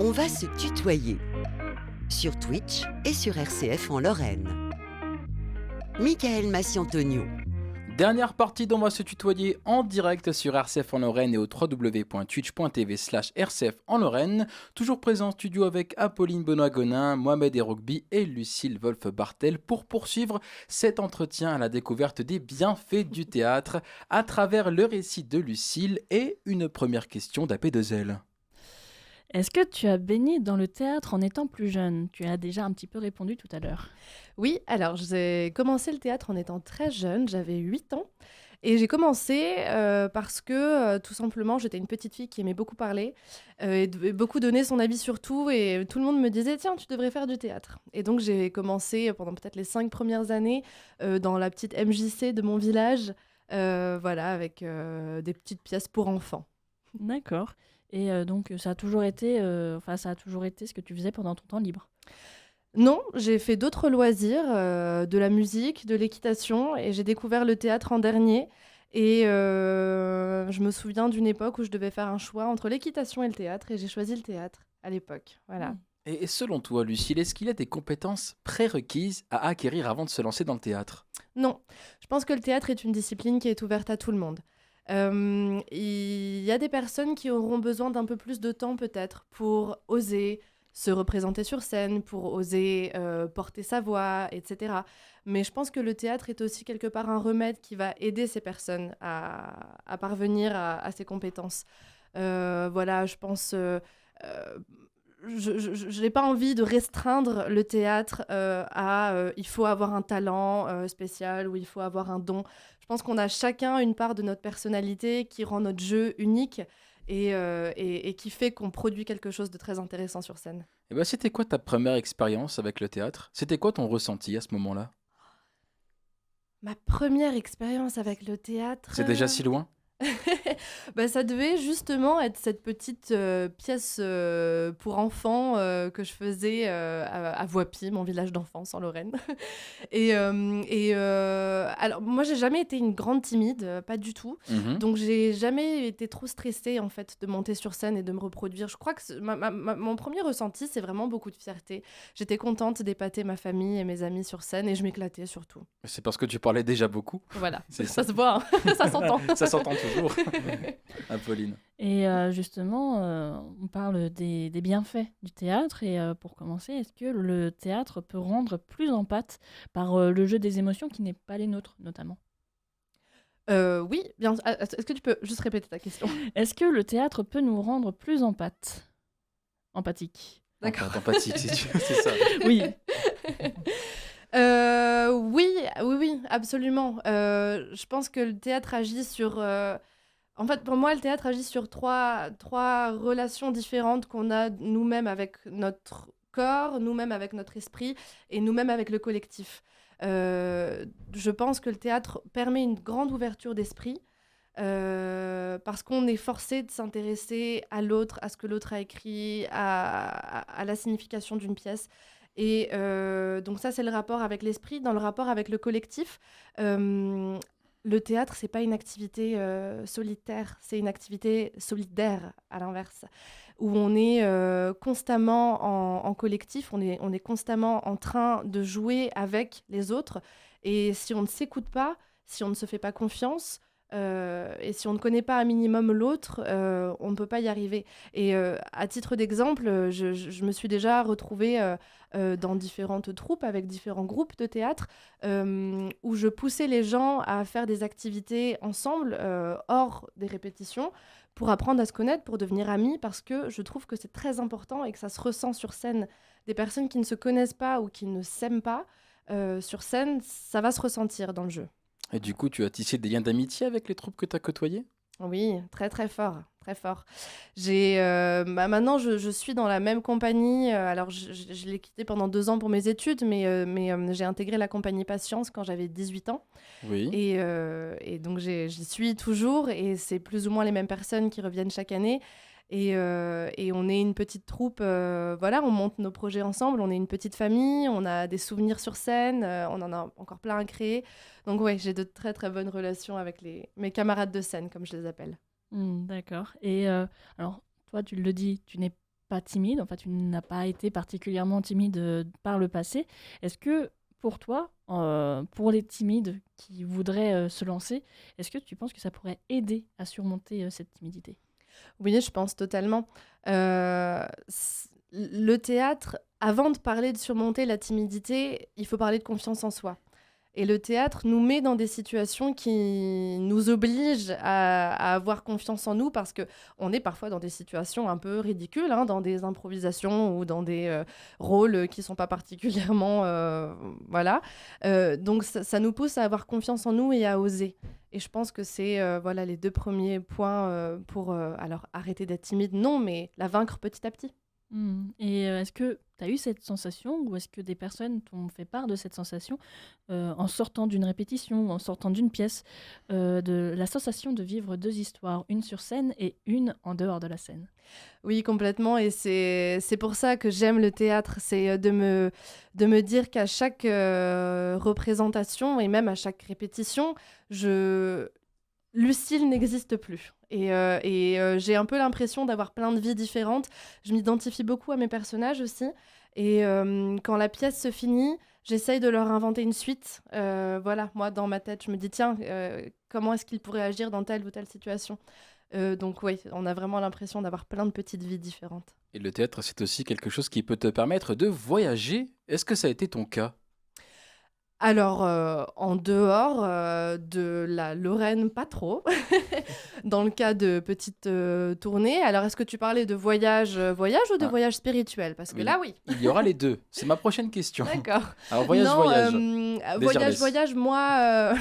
On va se tutoyer sur Twitch et sur RCF en Lorraine. Michael Massi-Antonio. Dernière partie d'On va se tutoyer en direct sur RCF en Lorraine et au www.twitch.tv/RCF en Lorraine. Toujours présent en studio avec Apolline Benoît-Gonin, Mohamed Erogbi et Lucille Wolf-Bartel pour poursuivre cet entretien à la découverte des bienfaits du théâtre à travers le récit de Lucille et une première question d'AP2L. Est-ce que tu as baigné dans le théâtre en étant plus jeune ? Tu as déjà un petit peu répondu tout à l'heure. Oui, alors j'ai commencé le théâtre en étant très jeune, j'avais 8 ans. Et j'ai commencé parce que tout simplement j'étais une petite fille qui aimait beaucoup parler et beaucoup donner son avis sur tout. Et tout le monde me disait tiens, tu devrais faire du théâtre. Et donc j'ai commencé pendant peut-être les 5 premières années dans la petite MJC de mon village, voilà, avec des petites pièces pour enfants. D'accord. Et donc ça a toujours été ce que tu faisais pendant ton temps libre. Non, j'ai fait d'autres loisirs, de la musique, de l'équitation, et j'ai découvert le théâtre en dernier. Et je me souviens d'une époque où je devais faire un choix entre l'équitation et le théâtre, et j'ai choisi le théâtre à l'époque. Voilà. Et selon toi, Lucille, est-ce qu'il y a des compétences prérequises à acquérir avant de se lancer dans le théâtre ? Non, je pense que le théâtre est une discipline qui est ouverte à tout le monde. Il y a des personnes qui auront besoin d'un peu plus de temps peut-être pour oser se représenter sur scène, pour oser porter sa voix, etc. Mais je pense que le théâtre est aussi quelque part un remède qui va aider ces personnes à parvenir à ces compétences. Voilà, je pense... je n'ai pas envie de restreindre le théâtre il faut avoir un talent spécial ou il faut avoir un don. Je pense qu'on a chacun une part de notre personnalité qui rend notre jeu unique et qui fait qu'on produit quelque chose de très intéressant sur scène. Et ben, c'était quoi ta première expérience avec le théâtre ? C'était quoi ton ressenti à ce moment-là ? Ma première expérience avec le théâtre... C'est déjà si loin ? Ça devait justement être cette petite pièce pour enfants que je faisais à Voipy, mon village d'enfance en Lorraine. Alors, moi, j'ai jamais été une grande timide, pas du tout. Donc, j'ai jamais été trop stressée, en fait, de monter sur scène et de me reproduire. Je crois que mon premier ressenti, c'est vraiment beaucoup de fierté. J'étais contente d'épater ma famille et mes amis sur scène et je m'éclatais surtout. C'est parce que tu parlais déjà beaucoup. Voilà, C'est ça se voit, hein. Ça s'entend. Ça s'entend toujours. Apolline. Et justement, on parle des bienfaits du théâtre. Et pour commencer, est-ce que le théâtre peut rendre plus en pâte par le jeu des émotions qui n'est pas les nôtres, notamment ? Oui, bien. Est-ce que tu peux juste répéter ta question ? Est-ce que le théâtre peut nous rendre plus en pâte ? Empathique. D'accord. Empathique, si tu veux, c'est ça. Oui. Oui, absolument. Je pense que le théâtre agit sur... En fait, pour moi, le théâtre agit sur trois relations différentes qu'on a nous-mêmes avec notre corps, nous-mêmes avec notre esprit et nous-mêmes avec le collectif. Je pense que le théâtre permet une grande ouverture d'esprit parce qu'on est forcé de s'intéresser à l'autre, à ce que l'autre a écrit, à la signification d'une pièce. Et donc ça, c'est le rapport avec l'esprit. Dans le rapport avec le collectif, le théâtre, c'est pas une activité solitaire, c'est une activité solidaire, à l'inverse, où on est constamment en collectif, on est constamment en train de jouer avec les autres. Et si on ne s'écoute pas, si on ne se fait pas confiance, et si on ne connaît pas un minimum l'autre, on ne peut pas y arriver. Et à titre d'exemple, je me suis déjà retrouvée dans différentes troupes avec différents groupes de théâtre où je poussais les gens à faire des activités ensemble hors des répétitions pour apprendre à se connaître, pour devenir amis, parce que je trouve que c'est très important et que ça se ressent sur scène. Des personnes qui ne se connaissent pas ou qui ne s'aiment pas, sur scène, ça va se ressentir dans le jeu. Et du coup, tu as tissé des liens d'amitié avec les troupes que tu as côtoyées ? Oui, très très fort, très fort. Maintenant, je suis dans la même compagnie. Alors, je l'ai quittée pendant 2 ans pour mes études, mais j'ai intégré la compagnie Patience quand j'avais 18 ans. Oui. Et donc, j'y suis toujours, et c'est plus ou moins les mêmes personnes qui reviennent chaque année. Et on est une petite troupe, voilà, on monte nos projets ensemble, on est une petite famille, on a des souvenirs sur scène, on en a encore plein à créer. Donc ouais, j'ai de très très bonnes relations avec mes camarades de scène, comme je les appelle. D'accord. Et alors, toi, tu le dis, tu n'es pas timide, enfin tu n'as pas été particulièrement timide par le passé. Est-ce que pour toi, pour les timides qui voudraient se lancer, est-ce que tu penses que ça pourrait aider à surmonter cette timidité? Oui, je pense totalement. Le théâtre, avant de parler de surmonter la timidité, il faut parler de confiance en soi. Et le théâtre nous met dans des situations qui nous obligent à avoir confiance en nous parce qu'on est parfois dans des situations un peu ridicules, hein, dans des improvisations ou dans des rôles qui ne sont pas particulièrement... voilà. Donc ça nous pousse à avoir confiance en nous et à oser. Et je pense que c'est voilà, les 2 premiers points pour alors arrêter d'être timide, non, mais la vaincre petit à petit. Et est-ce que tu as eu cette sensation ou est-ce que des personnes t'ont fait part de cette sensation en sortant d'une répétition ou en sortant d'une pièce, de la sensation de vivre 2 histoires, une sur scène et une en dehors de la scène? Oui, complètement. Et c'est pour ça que j'aime le théâtre. C'est de me dire qu'à chaque représentation et même à chaque répétition, Lucille n'existe plus. Et j'ai un peu l'impression d'avoir plein de vies différentes. Je m'identifie beaucoup à mes personnages aussi. Et quand la pièce se finit, j'essaye de leur inventer une suite. Voilà, moi, dans ma tête, je me dis, tiens, comment est-ce qu'ils pourraient agir dans telle ou telle situation? Donc oui, on a vraiment l'impression d'avoir plein de petites vies différentes. Et le théâtre, c'est aussi quelque chose qui peut te permettre de voyager. Est-ce que ça a été ton cas? Alors, en dehors de la Lorraine, pas trop. Dans le cas de petites tournées. Alors, est-ce que tu parlais de voyage ou de Ah, voyage spirituel? Parce que oui, là, oui. il y aura les deux. C'est ma prochaine question. D'accord. Alors, voyage, Non, voyage. voyage, Desirless. moi,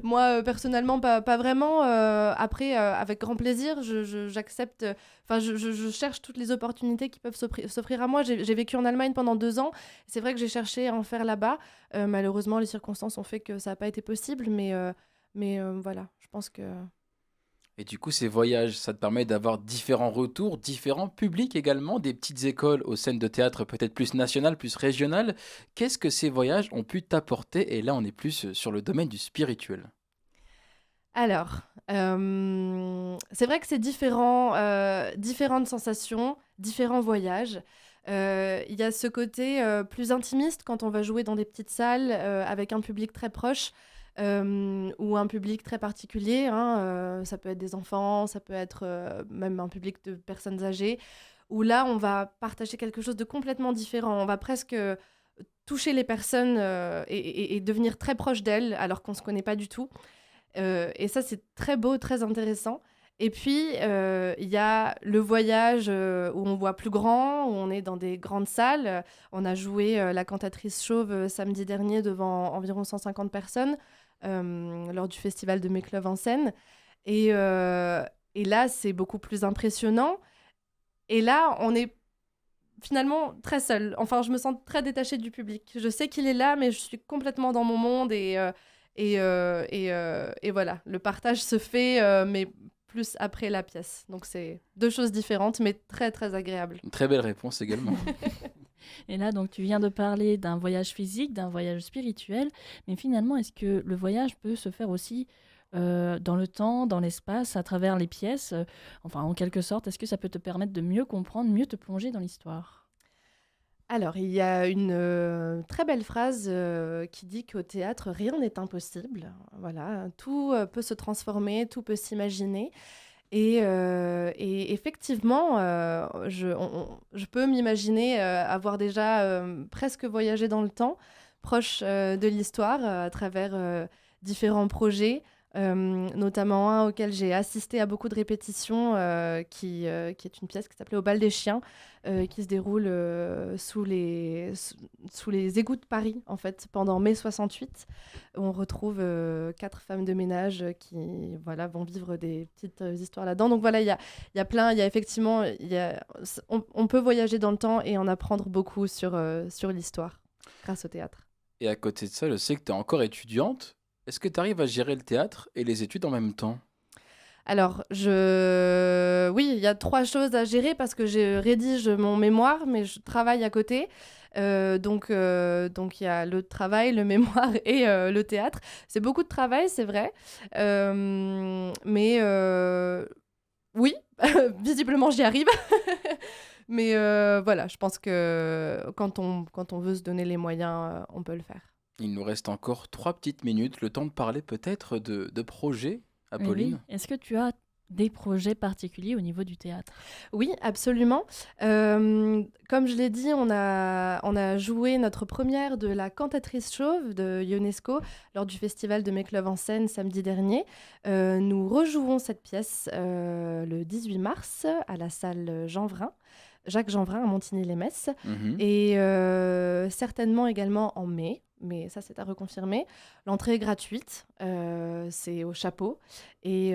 moi personnellement, pas vraiment. Après, avec grand plaisir, j'accepte. Enfin, je cherche toutes les opportunités qui peuvent s'offrir à moi. J'ai vécu en Allemagne pendant 2 ans. C'est vrai que j'ai cherché à en faire là-bas. Malheureusement, les circonstances ont fait que ça n'a pas été possible. Mais voilà, je pense que... Et du coup, ces voyages, ça te permet d'avoir différents retours, différents publics également, des petites écoles aux scènes de théâtre peut-être plus nationales, plus régionales. Qu'est-ce que ces voyages ont pu t'apporter? Et là, on est plus sur le domaine du spirituel. Alors, c'est vrai que c'est différent, différentes sensations, différents voyages. Il y a ce côté plus intimiste quand on va jouer dans des petites salles avec un public très proche ou un public très particulier, hein, ça peut être des enfants, ça peut être même un public de personnes âgées, où là, on va partager quelque chose de complètement différent. On va presque toucher les personnes et devenir très proche d'elles alors qu'on ne se connaît pas du tout. Et ça, c'est très beau, très intéressant. Et puis, il y a le voyage où on voit plus grand, où on est dans des grandes salles. On a joué La Cantatrice Chauve samedi dernier devant environ 150 personnes lors du festival de Mes Cloves en Seine. Et là, c'est beaucoup plus impressionnant. Et là, on est finalement très seul. Enfin, je me sens très détachée du public. Je sais qu'il est là, mais je suis complètement dans mon monde et voilà, le partage se fait, mais plus après la pièce. Donc c'est 2 choses différentes, mais très très agréables. Une très belle réponse également. Et là, donc, tu viens de parler d'un voyage physique, d'un voyage spirituel, mais finalement, est-ce que le voyage peut se faire aussi dans le temps, dans l'espace, à travers les pièces enfin, en quelque sorte, est-ce que ça peut te permettre de mieux comprendre, mieux te plonger dans l'histoire? Alors, il y a une très belle phrase qui dit qu'au théâtre, rien n'est impossible. Voilà, tout peut se transformer, tout peut s'imaginer. Et effectivement, je peux m'imaginer avoir déjà presque voyagé dans le temps, proche de l'histoire, à travers différents projets, notamment un auquel j'ai assisté à beaucoup de répétitions, qui est une pièce qui s'appelait Au bal des chiens, qui se déroule sous les égouts de Paris, en fait, pendant mai 68, où on retrouve 4 femmes de ménage qui voilà, vont vivre des petites histoires là-dedans. Donc voilà, il y a plein, il y a effectivement, on peut voyager dans le temps et en apprendre beaucoup sur l'histoire grâce au théâtre. Et à côté de ça, je sais que tu es encore étudiante. Est-ce que tu arrives à gérer le théâtre et les études en même temps? Alors, oui, il y a 3 choses à gérer parce que je rédige mon mémoire, mais je travaille à côté. Donc, il y a le travail, le mémoire et le théâtre. C'est beaucoup de travail, c'est vrai. Mais oui, visiblement, j'y arrive. Mais voilà, je pense que quand on veut se donner les moyens, on peut le faire. Il nous reste encore 3 petites minutes, le temps de parler peut-être de projets, Mais Apolline. oui. Est-ce que tu as des projets particuliers au niveau du théâtre? Oui, absolument. Comme je l'ai dit, on a joué notre première de La Cantatrice Chauve de Ionesco lors du festival de Mes Clubs en scène samedi dernier. Nous rejouons cette pièce le 18 mars à la salle Jacques Jeanvrin à Montigny-lès-Metz Mhm. et certainement également en mai. Mais ça, c'est à reconfirmer. L'entrée est gratuite, c'est au chapeau. Et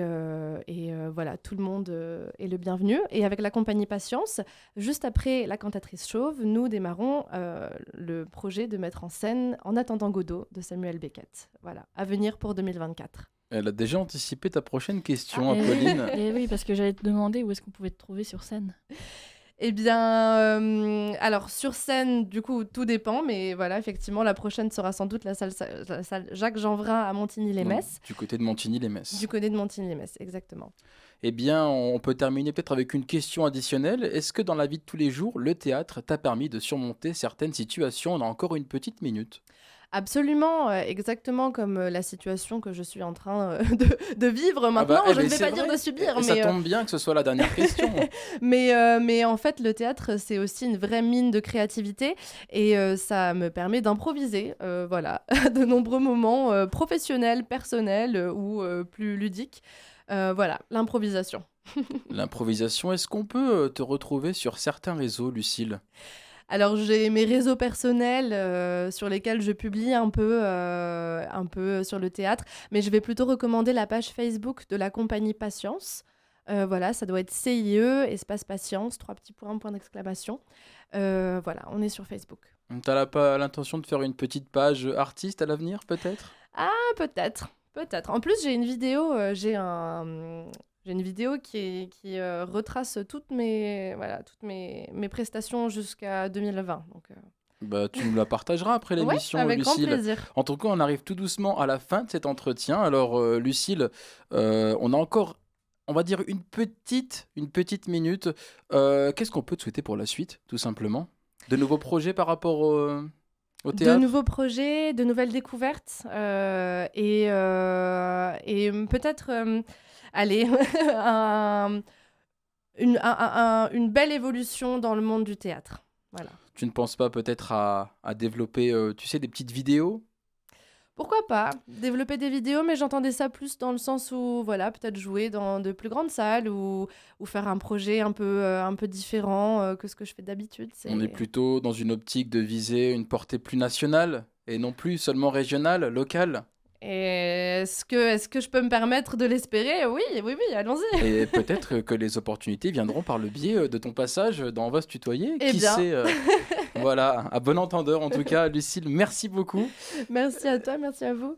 voilà, tout le monde est le bienvenu. Et avec la compagnie Patience, juste après La Cantatrice Chauve, nous démarrons le projet de mettre en scène En attendant Godot de Samuel Beckett. Voilà, à venir pour 2024. Elle a déjà anticipé ta prochaine question, Eh oui, Apolline. eh oui, parce que j'allais te demander où est-ce qu'on pouvait te trouver sur scène. Eh bien, alors sur scène, du coup, tout dépend, mais voilà, effectivement, la prochaine sera sans doute la salle Jacques Jeanvrin à Montigny-lès-Metz, Du côté de Montigny-lès-Metz. du côté de Montigny-lès, exactement. Eh bien, on peut terminer peut-être avec une question additionnelle. Est-ce que dans la vie de tous les jours, le théâtre t'a permis de surmonter certaines situations? On a encore une petite minute. Absolument, exactement comme la situation que je suis en train de vivre maintenant. eh Je ben, ne vais c'est pas dire vrai. de subir, Et ça mais tombe bien que ce soit la dernière question. mais en fait, le théâtre, c'est aussi une vraie mine de créativité et ça me permet d'improviser, voilà, à de nombreux moments professionnels, personnels ou plus ludiques. Voilà, l'improvisation. L'improvisation, est-ce qu'on peut te retrouver sur certains réseaux, Lucille? Alors, j'ai mes réseaux personnels sur lesquels je publie un peu sur le théâtre, mais je vais plutôt recommander la page Facebook de la compagnie Patience. Voilà, ça doit être CIE, espace Patience, 3 petits points, point d'exclamation. Voilà, on est sur Facebook. T'as pas l'intention de faire une petite page artiste à l'avenir, peut-être? Ah, peut-être. En plus, j'ai une vidéo, j'ai une vidéo qui retrace toutes mes prestations jusqu'à 2020. Donc, Bah, tu nous la partageras après ouais, l'émission, avec grand Lucille. plaisir. En tout cas, on arrive tout doucement à la fin de cet entretien. Alors, Lucille, on a encore, on va dire, une petite minute. Qu'est-ce qu'on peut te souhaiter pour la suite, tout simplement? De nouveaux projets par rapport au De théâtre? nouveaux projets, de nouvelles découvertes et peut-être, allez, une belle évolution dans le monde du théâtre. Voilà. Tu ne penses pas peut-être à développer, tu sais, des petites vidéos? Pourquoi pas développer des vidéos, mais j'entendais ça plus dans le sens où, voilà, peut-être jouer dans de plus grandes salles ou faire un projet un peu différent que ce que je fais d'habitude. On est plutôt dans une optique de viser une portée plus nationale et non plus seulement régionale, locale. Et est-ce que je peux me permettre de l'espérer? Oui, allons-y. Et peut-être que les opportunités viendront par le biais de ton passage dans On va se tutoyer. Eh Qui bien. sait Voilà, à bon entendeur en tout cas. Lucille, merci beaucoup. Merci à toi, merci à vous.